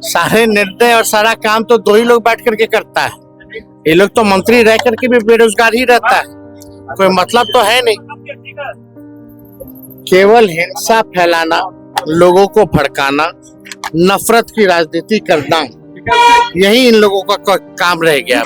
सारे निर्णय और सारा काम तो दो ही लोग बैठ करके करता है। ये लोग तो मंत्री रह करके भी बेरोजगार ही रहता है, कोई मतलब तो है नहीं। केवल हिंसा फैलाना, लोगों को भड़काना, नफरत की राजनीति करना, यही इन लोगों का काम रह गया।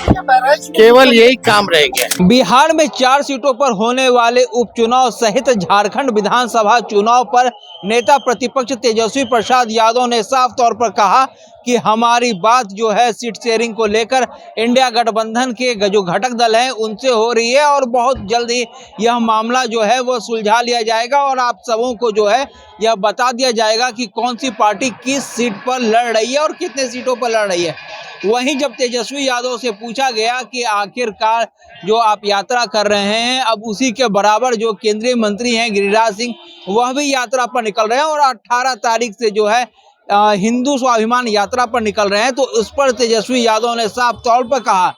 केवल यही काम रह गया। बिहार में 4 सीटों पर होने वाले उपचुनाव सहित झारखंड विधानसभा चुनाव पर नेता प्रतिपक्ष तेजस्वी प्रसाद यादव ने साफ तौर पर कहा कि हमारी बात जो है सीट शेयरिंग को लेकर इंडिया गठबंधन के जो घटक दल हैं उनसे हो रही है और बहुत जल्द ही यह मामला जो है वो सुलझा लिया जाएगा और आप सबों को जो है यह बता दिया जाएगा कि कौन सी पार्टी किस सीट पर लड़ रही है और कितने सीटों पर लड़ रही है। वहीं जब तेजस्वी यादव से पूछा गया कि आखिरकार जो आप यात्रा कर रहे हैं, अब उसी के बराबर जो केंद्रीय मंत्री हैं गिरिराज सिंह, वह भी यात्रा पर निकल रहे हैं और 18 तारीख से जो है हिंदू स्वाभिमान यात्रा पर निकल रहे हैं, तो उस पर तेजस्वी यादव ने साफ तौर पर कहा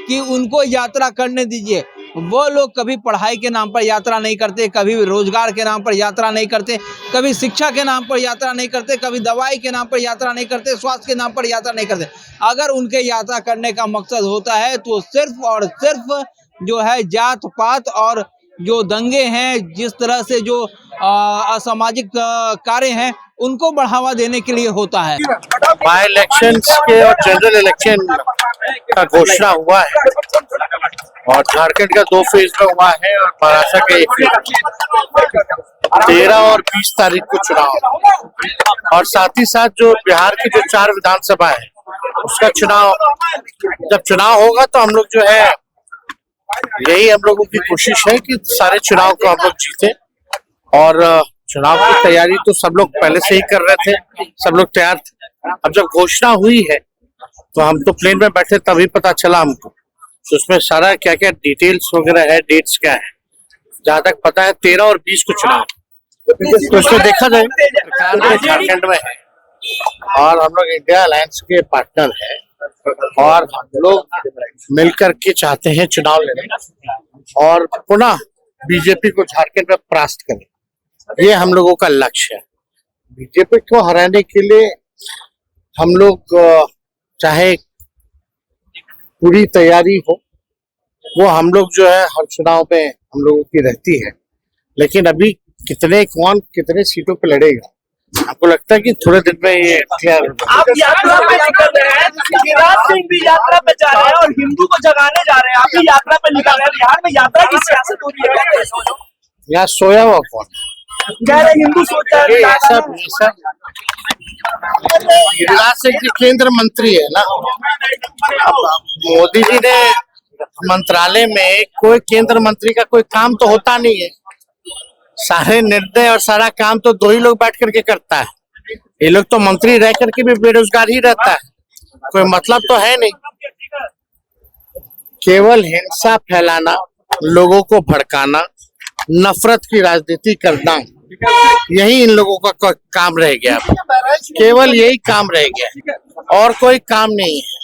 कि उनको यात्रा करने दीजिए। वो लोग कभी पढ़ाई के नाम पर यात्रा नहीं करते, कभी रोजगार के नाम पर यात्रा नहीं करते, कभी शिक्षा के नाम पर यात्रा नहीं करते, कभी दवाई के नाम पर यात्रा नहीं करते, स्वास्थ्य के नाम पर यात्रा नहीं करते। अगर उनके यात्रा करने का मकसद होता है तो सिर्फ और सिर्फ जो है जात पात और जो दंगे हैं, जिस तरह से जो असामाजिक कार्य हैं, उनको बढ़ावा देने के लिए होता है। बाई इलेक्शंस के और जनरल इलेक्शन का घोषणा हुआ है और झारखंड का 2 फेज में हुआ है और महाराष्ट्र का 1 फेज। 13 और 20 तारीख को चुनाव और साथ ही साथ जो बिहार की जो 4 विधानसभा है उसका चुनाव। जब चुनाव होगा तो हम लोग जो है, यही हम लोगों की कोशिश है कि सारे चुनाव को हम लोग जीते। और चुनाव की तैयारी तो सब लोग पहले से ही कर रहे थे, सब लोग तैयार थे। अब जब घोषणा हुई है तो हम तो प्लेन में बैठे तभी पता चला हमको, तो उसमें सारा क्या क्या डिटेल्स वगैरह है, डेट्स क्या है। जहां तक पता है 13 और 20 को चुनाव, तो उसमें देखा जाए सरकार में झारखंड में है और हम लोग इंडिया अलायंस के पार्टनर है और हम लोग मिलकर के चाहते हैं चुनाव लड़े और पुनः बीजेपी को झारखंड में परास्त करें। ये हम लोगों का लक्ष्य है। बीजेपी को हराने के लिए हम लोग चाहे पूरी तैयारी हो, वो हम लोग जो है हर चुनाव में हम लोगों की रहती है, लेकिन अभी कौन कितने सीटों पे लड़ेगा आपको लगता है कि थोड़े दिन में ये क्लियर होगा। आप यात्रा पे निकल रहे हैं, गिरिराज सिंह भी यात्रा पे जा रहे हैं और हिंदू को जगाने जा रहे हैं, आप भी यात्रा पे निकल रहे हैं। बिहार में यात्रा की सियासत हो रही है, यहाँ सोया हुआ कौन कह रहे हिंदू सोचा है ये सब गिरिराज सिंह जी केंद्र मंत्री है ना। मोदी जी ने मंत्रालय में कोई केंद्र मंत्री का कोई काम तो होता नहीं है। सारे निर्णय और सारा काम तो दो ही लोग बैठ करके करता है। ये लोग तो मंत्री रह करके भी बेरोजगार ही रहता है, कोई मतलब तो है नहीं। केवल हिंसा फैलाना, लोगों को भड़काना, नफरत की राजनीति करना, यही इन लोगों का काम रह गया। केवल यही काम रह गया और कोई काम नहीं है।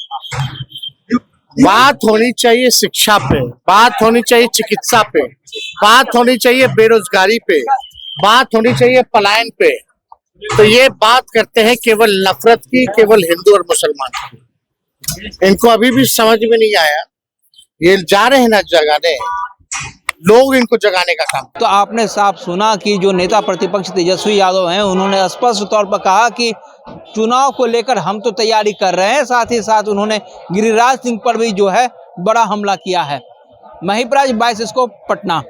बात होनी चाहिए शिक्षा पे, बात होनी चाहिए चिकित्सा पे, बात होनी चाहिए बेरोजगारी पे, बात होनी चाहिए पलायन पे। तो ये बात करते हैं केवल नफरत की, केवल हिंदू और मुसलमान की। इनको अभी भी समझ में नहीं आया। ये जा रहे हैं ना जगाने, लोग इनको जगाने का काम। तो आपने साफ सुना कि जो नेता प्रतिपक्ष तेजस्वी यादव हैं, उन्होंने स्पष्ट तौर पर कहा कि चुनाव को लेकर हम तो तैयारी कर रहे हैं। साथ ही साथ उन्होंने गिरिराज सिंह पर भी जो है बड़ा हमला किया है। महिपराज 22 स्कोप पटना।